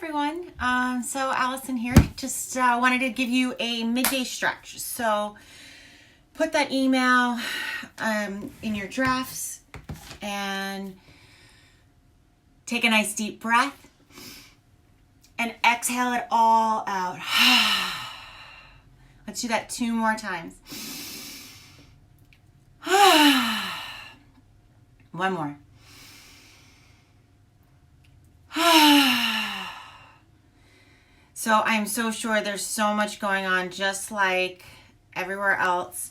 everyone. So Allison here. Just wanted to give you a midday stretch. So put that email in your drafts and take a nice deep breath and exhale it all out. Let's do that 2 more times. 1 more. So I'm so sure there's so much going on, just like everywhere else,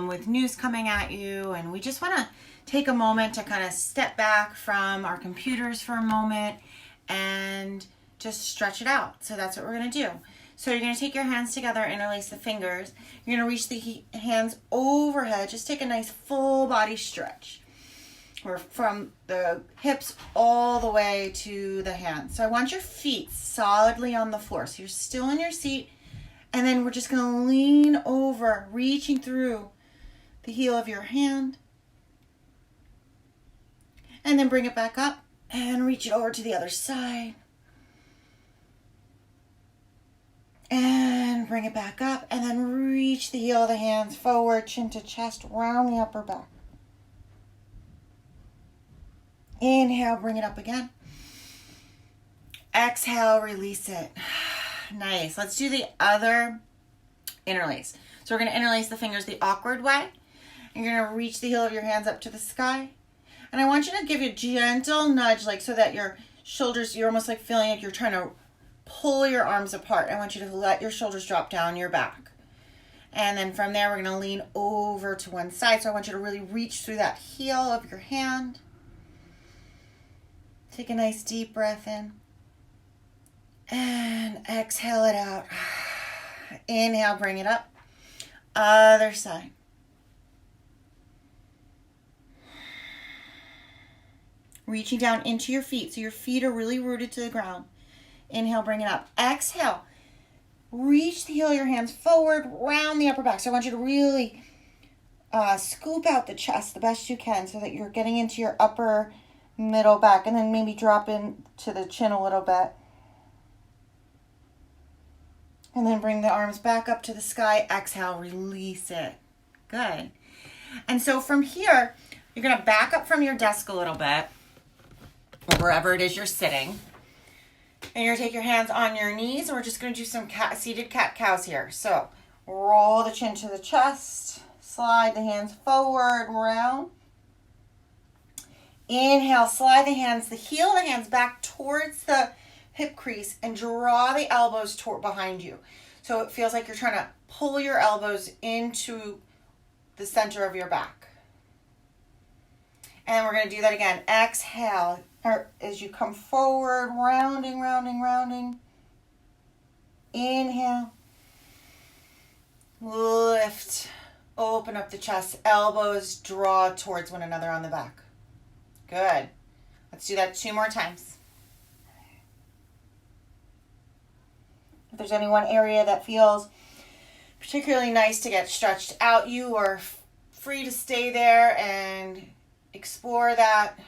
with news coming at you, and we just want to take a moment to kind of step back from our computers for a moment and just stretch it out. So that's what we're going to do. So you're going to take your hands together, interlace the fingers. You're going to reach the hands overhead. Just take a nice full body stretch. Or from the hips all the way to the hands. So I want your feet solidly on the floor. So you're still in your seat. And then we're just going to lean over, reaching through the heel of your hand. And then bring it back up and reach it over to the other side. And bring it back up. And then reach the heel of the hands forward, chin to chest, round the upper back. Inhale, bring it up again. Exhale, release it. Nice. Let's do the other interlace. So we're going to interlace the fingers the awkward way. You're going to reach the heel of your hands up to the sky. And I want you to give a gentle nudge, like so that your shoulders, you're almost like feeling like you're trying to pull your arms apart. I want you to let your shoulders drop down your back. And then from there, we're going to lean over to one side. So I want you to really reach through that heel of your hand. Take a nice deep breath in. And exhale it out. Inhale, bring it up. Other side. Reaching down into your feet. So your feet are really rooted to the ground. Inhale, bring it up. Exhale. Reach the heel of your hands forward, round the upper back. So I want you to really scoop out the chest the best you can so that you're getting into your upper middle back, and then maybe drop into the chin a little bit. And then bring the arms back up to the sky. Exhale, release it. Good. And so from here, you're going to back up from your desk a little bit, or wherever it is you're sitting. And you're going to take your hands on your knees, and we're just going to do some seated cat-cows here. So roll the chin to the chest. Slide the hands forward, round. Inhale, slide the hands, the heel of the hands back towards the hip crease and draw the elbows behind you. So it feels like you're trying to pull your elbows into the center of your back. And we're going to do that again. Exhale, as you come forward, rounding, rounding, rounding. Inhale. Lift, open up the chest, elbows draw towards one another on the back. Good. Let's do that 2 more times. If there's any one area that feels particularly nice to get stretched out, you are free to stay there and explore that.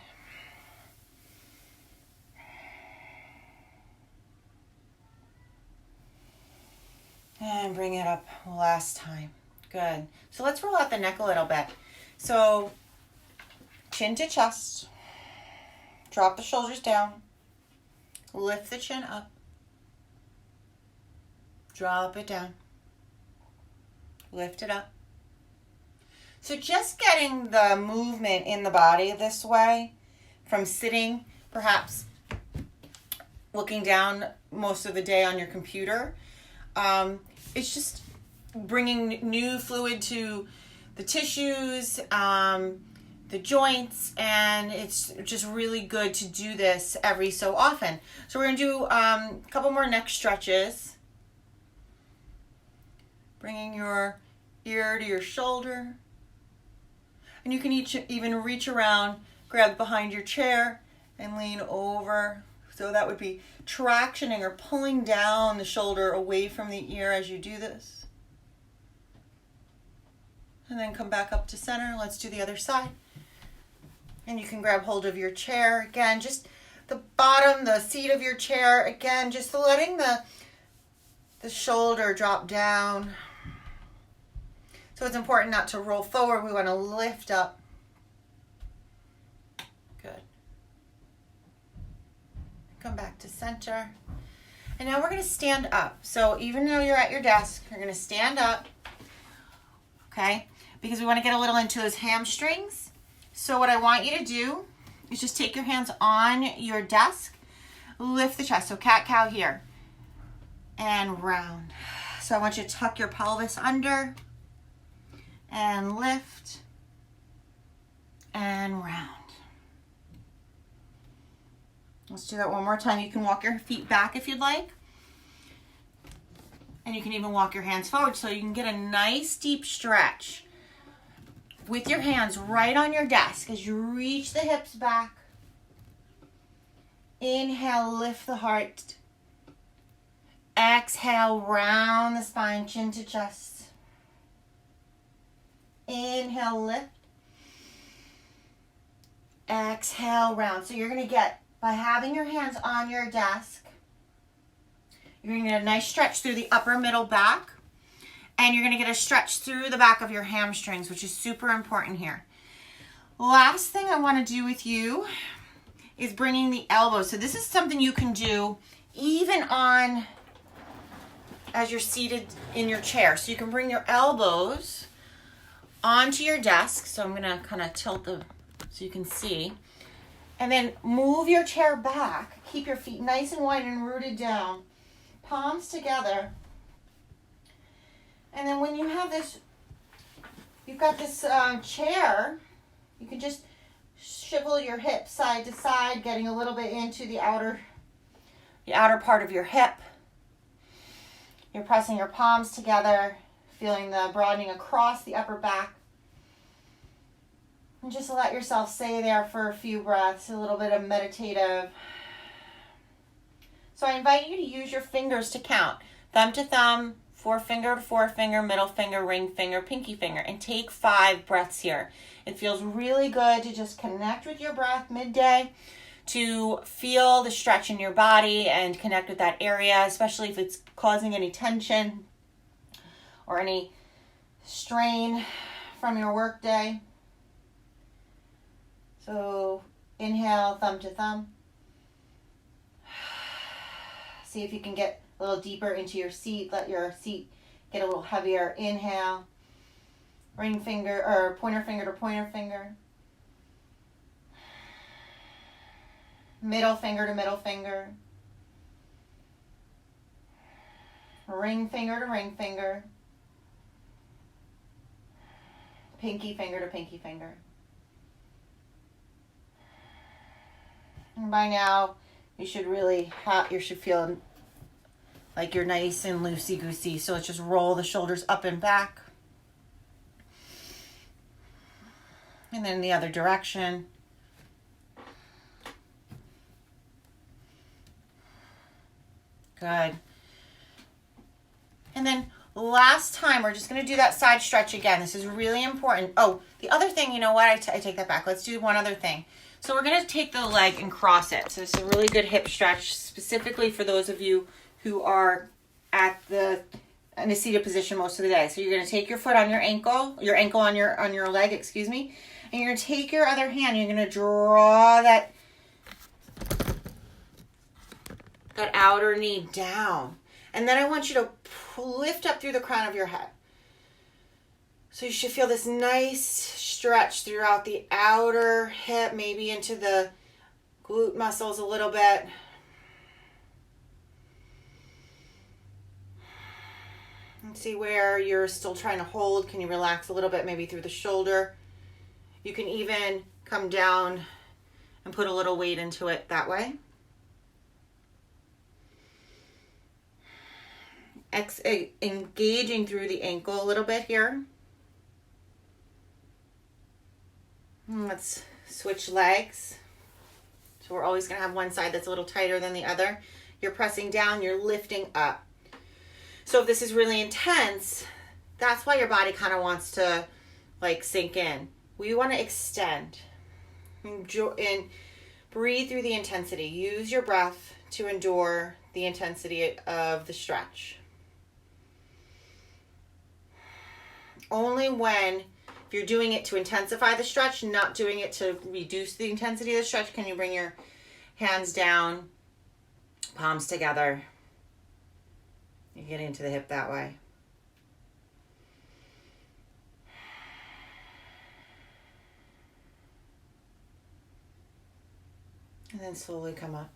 And bring it up last time. Good. So let's roll out the neck a little bit. So chin to chest. Drop the shoulders down. Lift the chin up. Drop it down. Lift it up. So just getting the movement in the body this way, from sitting, perhaps looking down most of the day on your computer, it's just bringing new fluid to the tissues, the joints, and it's just really good to do this every so often. So we're going to do a couple more neck stretches. Bringing your ear to your shoulder. And you can even reach around, grab behind your chair, and lean over. So that would be tractioning or pulling down the shoulder away from the ear as you do this. And then come back up to center. Let's do the other side. And you can grab hold of your chair. Again, just the bottom, the seat of your chair. Again, just letting the shoulder drop down. So it's important not to roll forward. We want to lift up. Good. Come back to center. And now we're going to stand up. So even though you're at your desk, you're going to stand up. Okay? Because we want to get a little into those hamstrings. So what I want you to do is just take your hands on your desk, lift the chest. So cat-cow here. And round. So I want you to tuck your pelvis under and lift and round. Let's do that one more time. You can walk your feet back if you'd like. And you can even walk your hands forward so you can get a nice deep stretch with your hands right on your desk as you reach the hips back. Inhale, lift the heart. Exhale, round the spine, chin to chest. Inhale, lift. Exhale, round. So you're going to get, by having your hands on your desk, you're going to get a nice stretch through the upper middle back. And you're going to get a stretch through the back of your hamstrings, which is super important here. Last thing I want to do with you is bringing the elbows. So this is something you can do even on as you're seated in your chair. So you can bring your elbows onto your desk. So I'm going to kind of tilt so you can see. And then move your chair back. Keep your feet nice and wide and rooted down. Palms together. And then when you have this, you've got this chair, you can just swivel your hips side to side, getting a little bit into the outer part of your hip. You're pressing your palms together, feeling the broadening across the upper back. And just let yourself stay there for a few breaths, a little bit of meditative. So I invite you to use your fingers to count. Thumb to thumb, forefinger to forefinger, middle finger, ring finger, pinky finger, and take 5 breaths here. It feels really good to just connect with your breath midday, to feel the stretch in your body and connect with that area, especially if it's causing any tension or any strain from your work day. So inhale, thumb to thumb. See if you can get a little deeper into your seat. Let your seat get a little heavier. Inhale. Ring finger or pointer finger to pointer finger. Middle finger to middle finger. Ring finger to ring finger. Pinky finger to pinky finger. And by now, you should feel like you're nice and loosey-goosey. So let's just roll the shoulders up and back. And then the other direction. Good. And then last time, we're just going to do that side stretch again. This is really important. Oh, the other thing, you know what? I take that back. Let's do one other thing. So we're going to take the leg and cross it. So it's a really good hip stretch, specifically for those of you who are in a seated position most of the day. So you're going to take your foot on your ankle on your leg, excuse me, and you're going to take your other hand. You're going to draw that outer knee down. And then I want you to lift up through the crown of your head. So you should feel this nice stretch throughout the outer hip, maybe into the glute muscles a little bit. And see where you're still trying to hold. Can you relax a little bit, maybe through the shoulder? You can even come down and put a little weight into it that way. Engaging through the ankle a little bit here. Let's switch legs. So we're always going to have one side that's a little tighter than the other. You're pressing down, you're lifting up. So if this is really intense, that's why your body kind of wants to like sink in. We want to extend. And Breathe through the intensity. Use your breath to endure the intensity of the stretch. Only when, if you're doing it to intensify the stretch, not doing it to reduce the intensity of the stretch, can you bring your hands down, palms together. You get into the hip that way. And then slowly come up.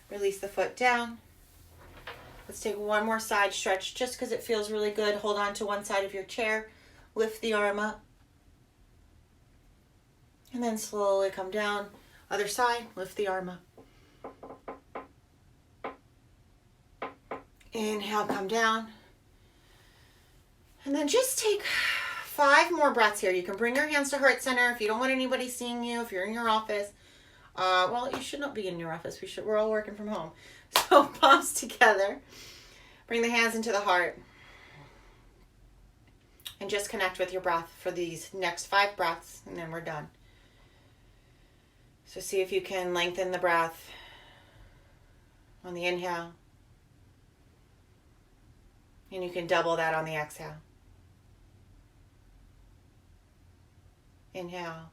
Release the foot down. Let's take one more side stretch just because it feels really good. Hold on to one side of your chair. Lift the arm up. And then slowly come down. Other side, lift the arm up. Inhale, come down. And then just take 5 more breaths here. You can bring your hands to heart center if you don't want anybody seeing you, if you're in your office. Well, you should not be in your office. We're all working from home. So palms together. Bring the hands into the heart. And just connect with your breath for these next 5 breaths, and then we're done. So see if you can lengthen the breath on the inhale. And you can double that on the exhale. Inhale.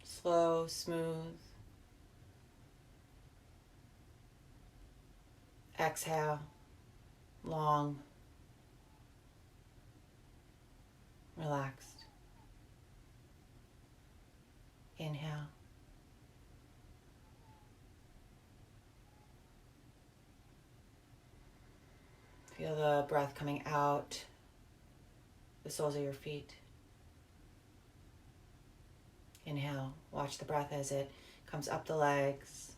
Slow, smooth. Exhale. Long. Relaxed. Inhale. Feel the breath coming out the soles of your feet. Inhale. Watch the breath as it comes up the legs,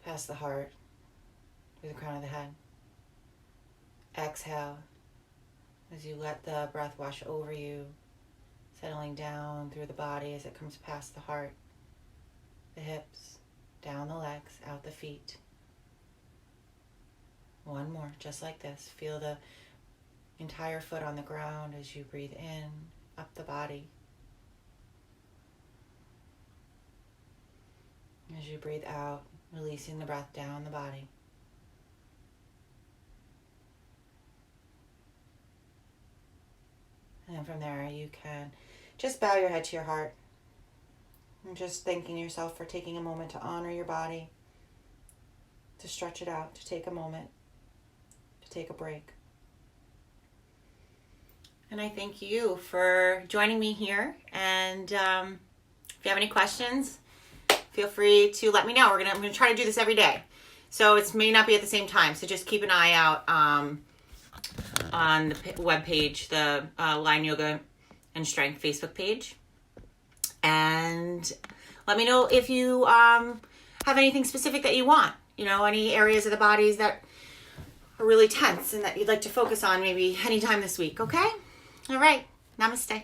past the heart, through the crown of the head. Exhale as you let the breath wash over you, settling down through the body as it comes past the heart, the hips, down the legs, out the feet. One more, just like this. Feel the entire foot on the ground as you breathe in, up the body. As you breathe out, releasing the breath down the body. And then from there, you can just bow your head to your heart. And just thanking yourself for taking a moment to honor your body, to stretch it out, to take a moment, to take a break. And I thank you for joining me here. And if you have any questions, feel free to let me know. I'm gonna try to do this every day, so it may not be at the same time. So just keep an eye out on the webpage, the Line Yoga and Strength Facebook page, and let me know if you have anything specific that you want. You know, any areas of the bodies that are really tense and that you'd like to focus on maybe anytime this week. Okay? All right. Namaste.